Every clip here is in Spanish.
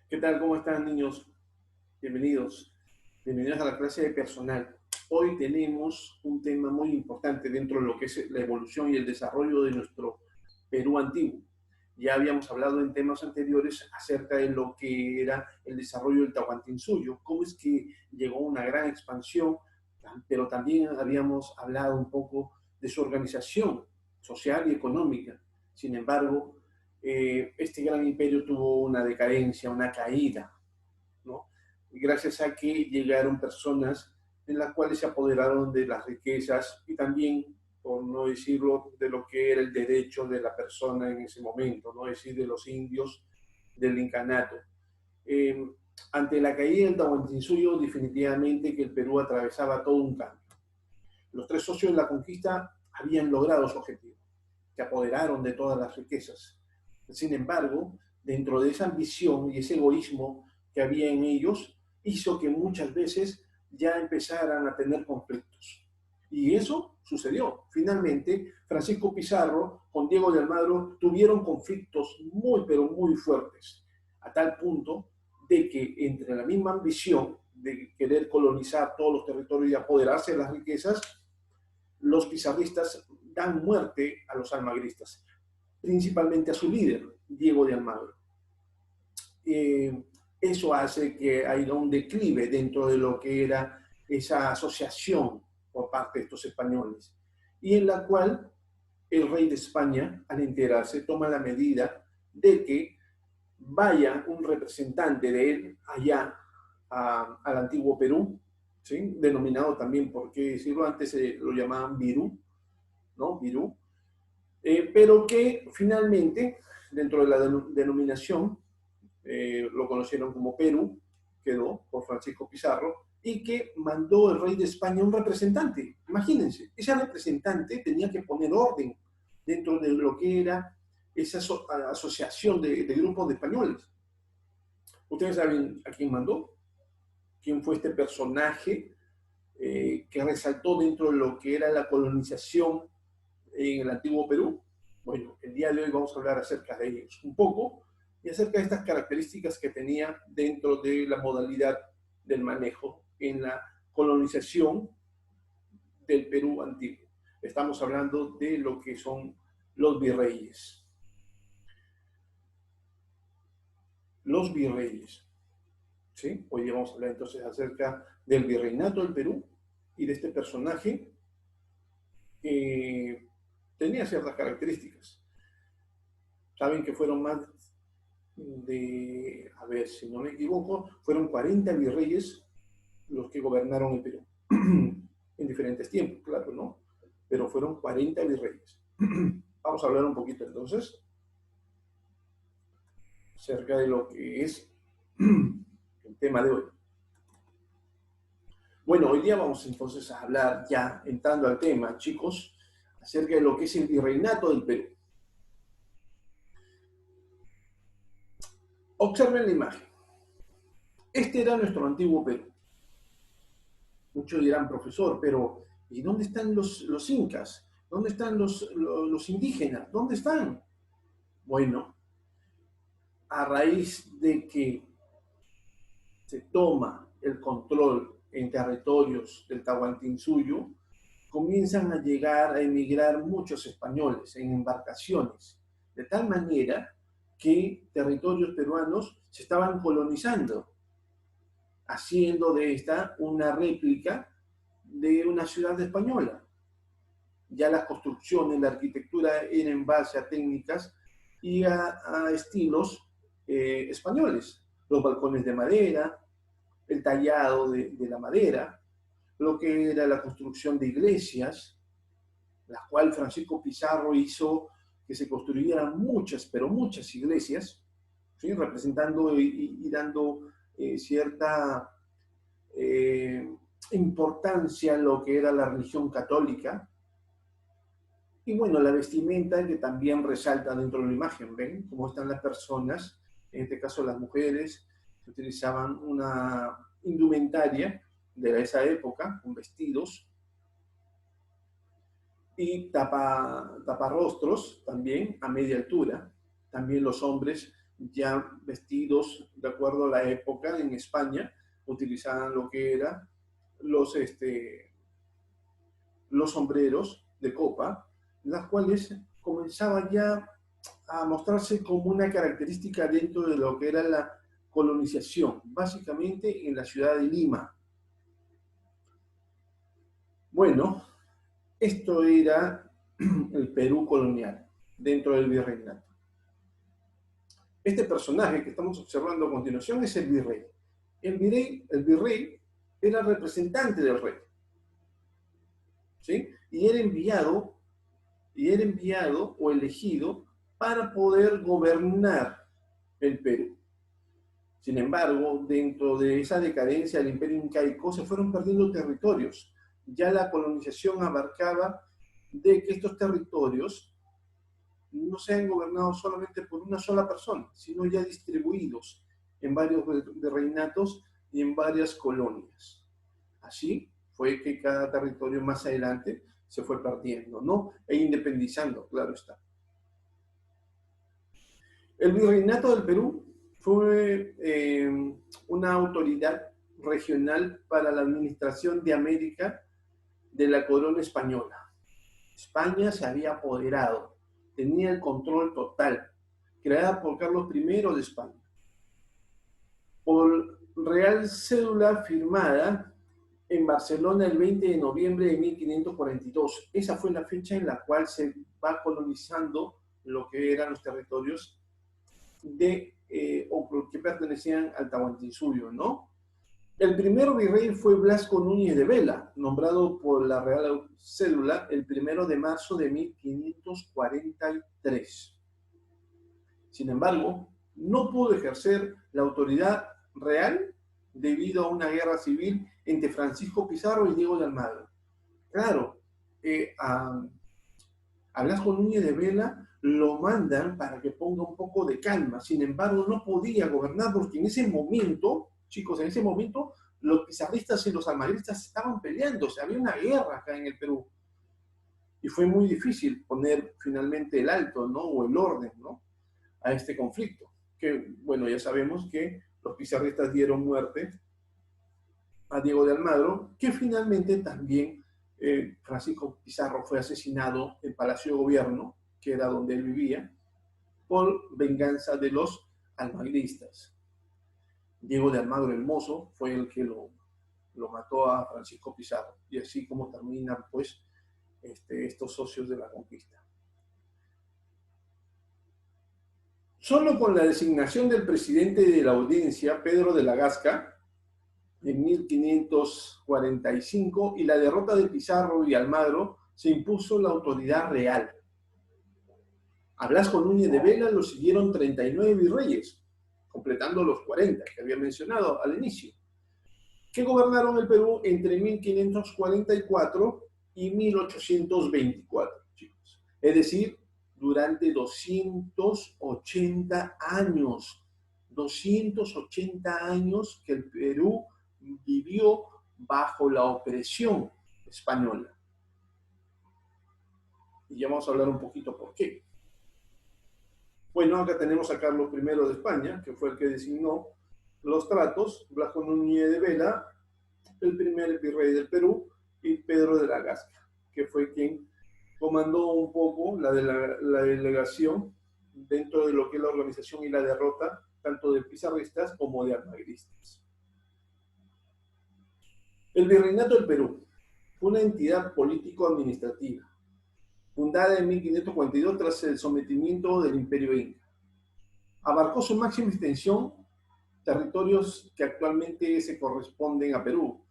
¿Qué tal? ¿Cómo están, niños? Bienvenidos. Bienvenidos a la clase de personal. Hoy tenemos un tema muy importante dentro de lo que es la evolución y el desarrollo de nuestro Perú antiguo. Ya habíamos hablado en temas anteriores acerca de lo que era el desarrollo del Tahuantinsuyo, cómo es que llegó una gran expansión, pero también habíamos hablado un poco de su organización social y económica. Sin embargo, este gran imperio tuvo una decadencia, una caída, ¿no? Y gracias a que llegaron personas en las cuales se apoderaron de las riquezas y también, por no decirlo, de lo que era el derecho de la persona en ese momento, ¿no? Es decir, de los indios del incanato. Eh, Ante la caída del Tahuantinsuyo, definitivamente que el Perú atravesaba todo un cambio. Los tres socios de la conquista habían logrado su objetivo, se apoderaron de todas las riquezas. Sin embargo, dentro de esa ambición y ese egoísmo que había en ellos, hizo que muchas veces ya empezaran a tener conflictos. Y eso sucedió. Finalmente, Francisco Pizarro con Diego de Almagro tuvieron conflictos muy, pero muy fuertes, a tal punto de que entre la misma ambición de querer colonizar todos los territorios y apoderarse de las riquezas, los pizarristas dan muerte a los almagristas, principalmente a su líder, Diego de Almagro. Eso hace que haya un declive dentro de lo que era esa asociación por parte de estos españoles, y en la cual el rey de España, al enterarse, toma la medida de que vaya un representante de él allá al antiguo Perú, ¿sí? Denominado también, por qué decirlo, antes lo llamaban Virú, ¿no? Virú, pero que finalmente, dentro de la denominación, lo conocieron como Perú, quedó por Francisco Pizarro, y que mandó el rey de España un representante. Imagínense, ese representante tenía que poner orden dentro de lo que era esa asociación de grupos de españoles. ¿Ustedes saben a quién mandó? ¿Quién fue este personaje que resaltó dentro de lo que era la colonización en el antiguo Perú? Bueno, el día de hoy vamos a hablar acerca de ellos un poco y acerca de estas características que tenía dentro de la modalidad del manejo en la colonización del Perú antiguo. Estamos hablando de lo que son los virreyes. Los virreyes, ¿sí? Hoy vamos a hablar entonces acerca del virreinato del Perú y de este personaje que tenía ciertas características. Saben que fueron más a ver, si no me equivoco, fueron 40 virreyes los que gobernaron el Perú. En diferentes tiempos, claro, ¿no? Pero fueron 40 virreyes. Vamos a hablar un poquito entonces acerca de lo que es el tema de hoy. Bueno, hoy día vamos entonces a hablar, ya entrando al tema, chicos, acerca de lo que es el virreinato del Perú. Observen la imagen. Este era nuestro antiguo Perú. Muchos dirán, profesor, pero ¿y dónde están los incas? ¿Dónde están los indígenas? ¿Dónde están? Bueno, a raíz de que se toma el control en territorios del Tahuantinsuyo, comienzan a llegar a emigrar muchos españoles en embarcaciones, de tal manera que territorios peruanos se estaban colonizando, haciendo de esta una réplica de una ciudad española. Ya las construcciones, la arquitectura era en base a técnicas y a estilos españoles. Los balcones de madera, el tallado de la madera, lo que era la construcción de iglesias, la cual Francisco Pizarro hizo que se construyeran muchas, pero muchas iglesias, ¿sí? Representando y dando cierta importancia a lo que era la religión católica. Y bueno, la vestimenta que también resalta dentro de la imagen, ¿ven? Cómo están las personas, en este caso las mujeres, que utilizaban una indumentaria de esa época, con vestidos, y taparrostros también a media altura. También los hombres ya vestidos de acuerdo a la época. En España utilizaban lo que eran los, los sombreros de copa, las cuales comenzaban ya a mostrarse como una característica dentro de lo que era la colonización, básicamente en la ciudad de Lima. Bueno, esto era el Perú colonial, dentro del virreinato. Este personaje que estamos observando a continuación es el virrey. El virrey era el representante del rey, ¿sí? Y era enviado o elegido para poder gobernar el Perú. Sin embargo, dentro de esa decadencia del imperio incaico se fueron perdiendo territorios. Ya la colonización abarcaba de que estos territorios no sean gobernados solamente por una sola persona, sino ya distribuidos en varios reinatos y en varias colonias. Así fue que cada territorio más adelante se fue perdiendo, ¿no? E independizando, claro está. El virreinato del Perú fue una autoridad regional para la administración de América de la corona española. España se había apoderado, tenía el control total, creada por Carlos I de España. Por Real Cédula firmada en Barcelona el 20 de noviembre de 1542. Esa fue la fecha en la cual se va colonizando lo que eran los territorios o que pertenecían al Tahuantinsuyo, ¿no? El primer virrey fue Blasco Núñez de Vela, nombrado por la Real Cédula el 1 de marzo de 1543. Sin embargo, no pudo ejercer la autoridad real debido a una guerra civil entre Francisco Pizarro y Diego de Almagro. Claro, a Blasco Núñez de Vela lo mandan para que ponga un poco de calma. Sin embargo, no podía gobernar porque en ese momento, chicos, en ese momento los pizarristas y los almagristas estaban peleando. O sea, había una guerra acá en el Perú. Y fue muy difícil poner finalmente el alto, ¿no? O el orden, ¿no? A este conflicto. Que, bueno, ya sabemos que los pizarristas dieron muerte a Diego de Almagro, que finalmente también Francisco Pizarro fue asesinado en Palacio de Gobierno, que era donde él vivía, por venganza de los almagristas. Diego de Almagro el Mozo fue el que lo mató a Francisco Pizarro, y así como terminan pues estos socios de la conquista. Solo con la designación del presidente de la audiencia, Pedro de la Gasca, en 1545, y la derrota de Pizarro y Almagro, se impuso la autoridad real. A Blasco Núñez de Vela lo siguieron 39 virreyes, completando los 40 que había mencionado al inicio, que gobernaron el Perú entre 1544 y 1824, chicos. Es decir, durante 280 años. 280 años que el Perú vivió bajo la opresión española. Y ya vamos a hablar un poquito por qué. Bueno, acá tenemos a Carlos I de España, que fue el que designó los tratos, Blasco Núñez de Vela, el primer virrey del Perú, y Pedro de la Gasca, que fue quien comandó un poco la delegación dentro de lo que es la organización y la derrota, tanto de pizarristas como de almagristas. El Virreinato del Perú fue una entidad político-administrativa, fundada en 1542 tras el sometimiento del Imperio Inca. Abarcó su máxima extensión territorios que actualmente se corresponden a Perú.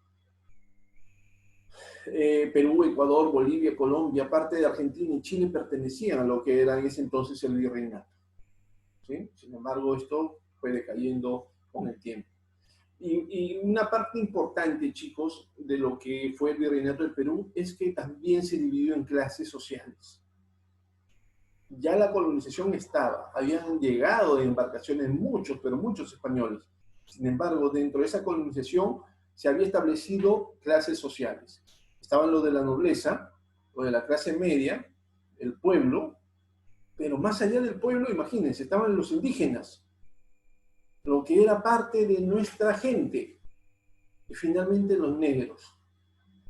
Perú, Ecuador, Bolivia, Colombia, parte de Argentina y Chile pertenecían a lo que era en ese entonces el virreinato. ¿Sí? Sin embargo, esto fue decayendo con el tiempo. Y una parte importante, chicos, de lo que fue el virreinato del Perú es que también se dividió en clases sociales. Ya la colonización estaba, habían llegado de embarcaciones muchos, pero muchos españoles. Sin embargo, dentro de esa colonización se había establecido clases sociales. Estaban los de la nobleza, los de la clase media, el pueblo, pero más allá del pueblo, imagínense, estaban los indígenas, lo que era parte de nuestra gente, y finalmente los negros,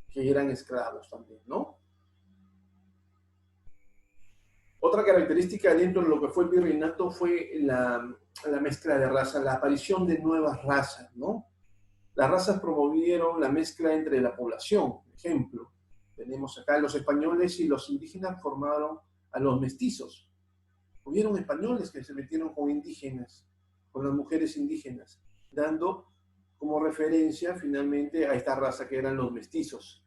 que eran esclavos también, ¿no? Otra característica dentro de lo que fue el virreinato fue la mezcla de razas, la aparición de nuevas razas, ¿no? Las razas promovieron la mezcla entre la población. Por ejemplo, tenemos acá los españoles y los indígenas formaron a los mestizos. Hubieron españoles que se metieron con indígenas, con las mujeres indígenas, dando como referencia finalmente a esta raza que eran los mestizos.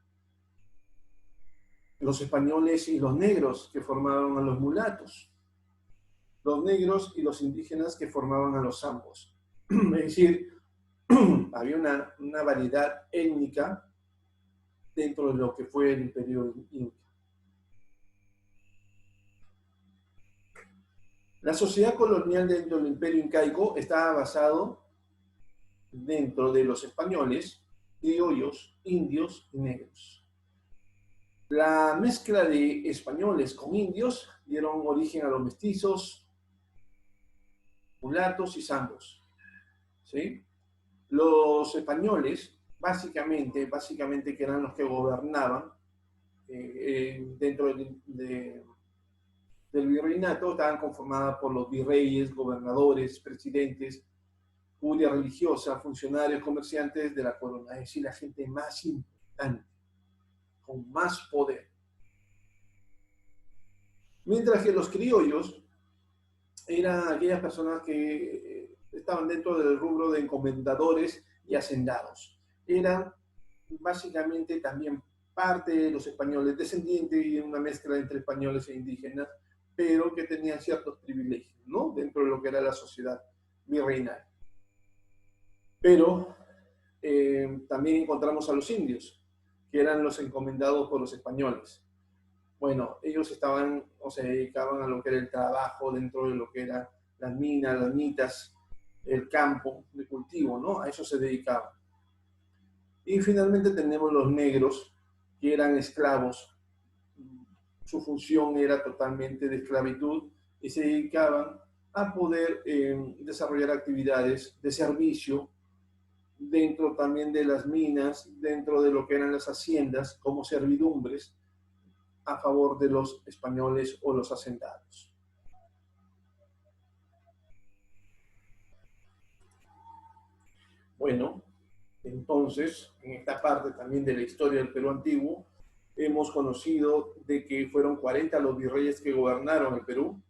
Los españoles y los negros que formaban a los mulatos. Los negros y los indígenas que formaban a los zambos. Es decir, había una variedad étnica dentro de lo que fue el imperio inca. La sociedad colonial dentro del imperio incaico estaba basado dentro de los españoles, criollos, indios y negros. La mezcla de españoles con indios dieron origen a los mestizos, mulatos y zambos, ¿sí? Los españoles, básicamente que eran los que gobernaban dentro del virreinato, estaban conformadas por los virreyes, gobernadores, presidentes, curia religiosa, funcionarios, comerciantes de la corona, es decir, la gente más importante, con más poder. Mientras que los criollos eran aquellas personas que estaban dentro del rubro de encomendadores y hacendados. Eran básicamente también parte de los españoles, descendientes y una mezcla entre españoles e indígenas, pero que tenían ciertos privilegios, ¿no? Dentro de lo que era la sociedad virreinal. Pero también encontramos a los indios, que eran los encomendados por los españoles. Bueno, ellos estaban o se dedicaban a lo que era el trabajo dentro de lo que eran las minas, las mitas, el campo de cultivo, ¿no? A eso se dedicaban. Y finalmente tenemos los negros, que eran esclavos. Su función era totalmente de esclavitud y se dedicaban a poder desarrollar actividades de servicio dentro también de las minas, dentro de lo que eran las haciendas, como servidumbres, a favor de los españoles o los hacendados. Bueno, entonces, en esta parte también de la historia del Perú antiguo, hemos conocido de que fueron 40 los virreyes que gobernaron el Perú,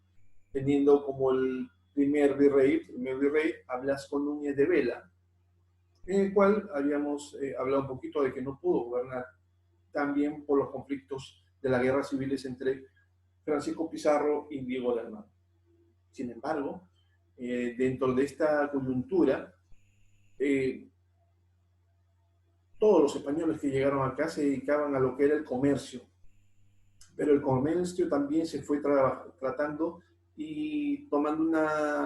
teniendo como el primer virrey a Blasco Núñez de Vela, en el cual habíamos hablado un poquito de que no pudo gobernar, también por los conflictos de las guerras civiles entre Francisco Pizarro y Diego de Almagro. Sin embargo, dentro de esta coyuntura, todos los españoles que llegaron acá se dedicaban a lo que era el comercio, pero el comercio también se fue tratando y tomando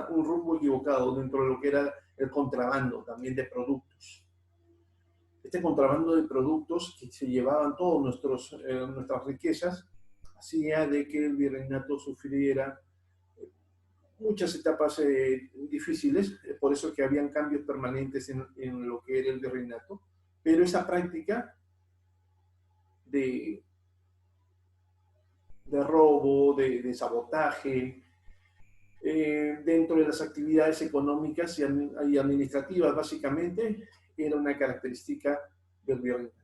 un rumbo equivocado dentro de lo que era el contrabando también de productos. Este contrabando de productos que se llevaban todas nuestras riquezas hacía de que el virreinato sufriera muchas etapas difíciles, por eso que habían cambios permanentes en lo que era el virreinato, pero esa práctica de robo, de sabotaje, dentro de las actividades económicas y administrativas, básicamente, era una característica del virreinato.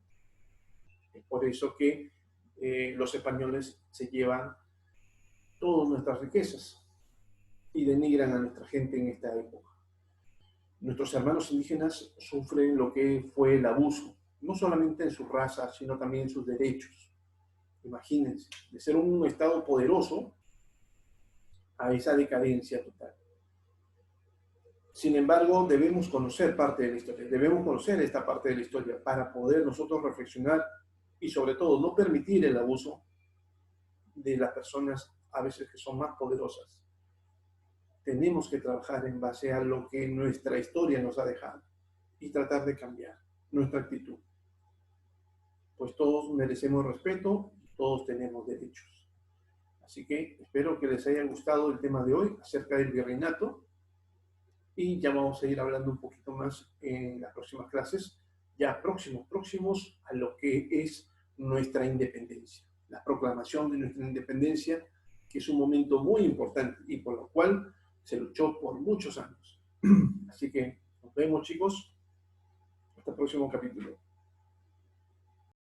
Es por eso que los españoles se llevan todas nuestras riquezas y denigran a nuestra gente en esta época. Nuestros hermanos indígenas sufren lo que fue el abuso, no solamente en su raza, sino también en sus derechos. Imagínense, de ser un estado poderoso a esa decadencia total. Sin embargo, debemos conocer parte de la historia, debemos conocer esta parte de la historia para poder nosotros reflexionar y sobre todo no permitir el abuso de las personas a veces que son más poderosas. Tenemos que trabajar en base a lo que nuestra historia nos ha dejado y tratar de cambiar nuestra actitud. Pues todos merecemos respeto, todos tenemos derechos. Así que espero que les haya gustado el tema de hoy acerca del virreinato y ya vamos a ir hablando un poquito más en las próximas clases, ya próximos a lo que es nuestra independencia, la proclamación de nuestra independencia, que es un momento muy importante y por lo cual se luchó por muchos años. Así que nos vemos, chicos, hasta el próximo capítulo.